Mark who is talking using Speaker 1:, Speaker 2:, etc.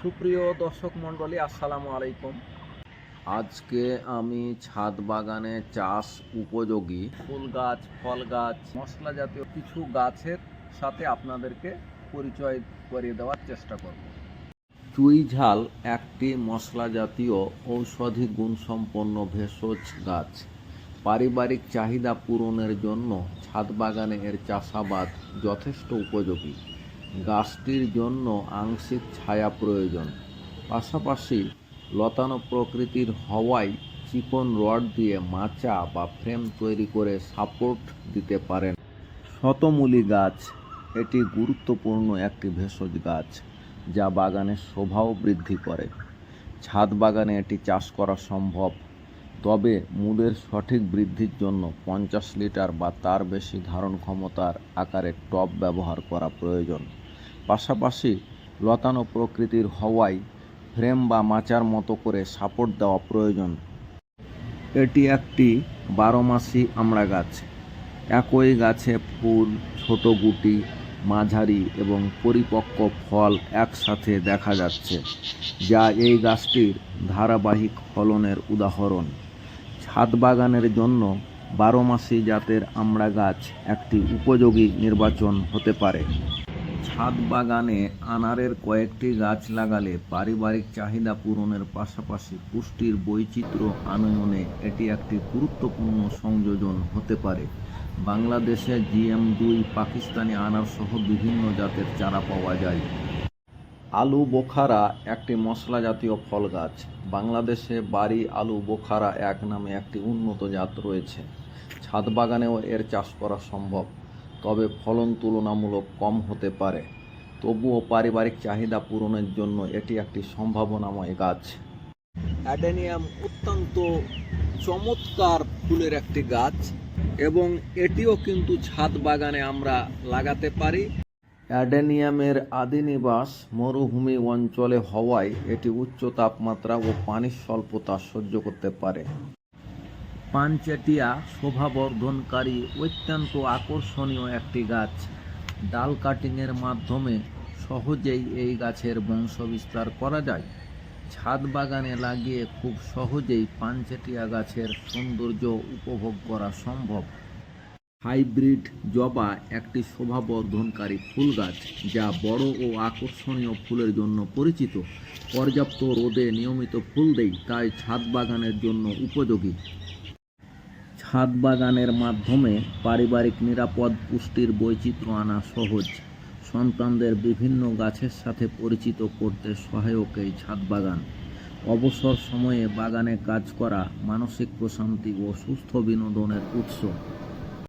Speaker 1: সুপ্রিয় দর্শক মণ্ডলী, আসসালামু আলাইকুম। আজকে আমি ছাদ বাগানে চাষ উপযোগী ফুল গাছ, ফল গাছ, মশলা জাতীয় কিছু গাছের সাথে আপনাদেরকে পরিচয় করিয়ে দেওয়ার চেষ্টা করব। চুই ঝাল একটি মশলা জাতীয় ঔষধি গুণসম্পন্ন ভেষজ গাছ। পারিবারিক চাহিদা পূরণের জন্য ছাদ বাগানে এর চাষাবাদ যথেষ্ট উপযোগী। গাছটির জন্য আংশিক ছায়া প্রয়োজন, পাশাপাশি লতানো প্রকৃতির হওয়ায় চিকন রড দিয়ে মাচা বা ফ্রেম তৈরি করে সাপোর্ট দিতে পারেন। শতমূলী গাছ এটি গুরুত্বপূর্ণ একটি ভেষজ গাছ যা বাগানের শোভাও বৃদ্ধি করে। ছাদ বাগানে এটি চাষ করা সম্ভব, তবে মূলের সঠিক বৃদ্ধির জন্য 50 লিটার বা তার বেশি ধারণ ক্ষমতার আকারের টব ব্যবহার করা প্রয়োজন। পাশাপাশি লতানো প্রকৃতির হওয়ায় ফ্রেম বা মাচার মতো করে সাপোর্ট দেওয়া প্রয়োজন। এটি একটি 12 মাসি আমড়া গাছ। একই গাছে ফুল, ছোট গুটি, মাঝারি এবং পরিপক্ক ফল একসাথে দেখা যাচ্ছে, যা এই গাছটির ধারাবাহিক ফলনের উদাহরণ। ছাদ বাগানের জন্য 12 মাসি জাতের আমড়া গাছ একটি উপযোগী নির্বাচন হতে পারে। ছাদ বাগানে আনারের কয়েকটি গাছ লাগালে পারিবারিক চাহিদা পূরণের পাশাপাশি পুষ্টির বৈচিত্র্য আনয়নে এটি একটি গুরুত্বপূর্ণ সংযোজন হতে পারে। বাংলাদেশে GM2, পাকিস্তানি আনার সহ বিভিন্ন জাতের চারা পাওয়া যায়। আলু বোখারা একটি মশলা জাতীয় ফল গাছ। বাংলাদেশে বাড়ি আলু বোখারা এক নামে একটি উন্নত জাত রয়েছে। ছাদ বাগানেও এর চাষ করা সম্ভব, তবে ফলন তুলনামূলক কম হতে পারে। তবুও পারিবারিক চাহিদা পূরণের জন্য এটি একটি সম্ভাবনাময় গাছ। অ্যাডেনিয়াম অত্যন্ত চমৎকার ফুলের একটি গাছ এবং এটিও কিন্তু ছাদ বাগানে আমরা লাগাতে পারি। অ্যাডেনিয়ামের আদি নিবাস মরুভূমি অঞ্চলে হওয়ায় এটি উচ্চ তাপমাত্রা ও পানির স্বল্পতা সহ্য করতে পারে। পানচেটিয়া শোভাবর্ধনকারী অত্যন্ত আকর্ষণীয় একটি গাছ। ডাল কাটিংয়ের মাধ্যমে সহজেই এই গাছের বংশবিস্তার করা যায়। ছাদ বাগানে লাগিয়ে খুব সহজেই পানচেটিয়া গাছের সৌন্দর্য উপভোগ করা সম্ভব। হাইব্রিড জবা একটি শোভাবর্ধনকারী ফুল গাছ যা বড় ও আকর্ষণীয় ফুলের জন্য পরিচিত। পর্যাপ্ত রোদে নিয়মিত ফুল দেয়, তাই ছাদ বাগানের জন্য উপযোগী। ছাদ বাগানের মাধ্যমে পারিবারিক নিরাপদ পুষ্টির বৈচিত্র্য আনা সহজ। সন্তানদের বিভিন্ন গাছের সাথে পরিচিত করতে সহায়ক এই ছাদ বাগান। অবসর সময়ে বাগানে কাজ করা মানসিক প্রশান্তি ও সুস্থ বিনোদনের উৎস।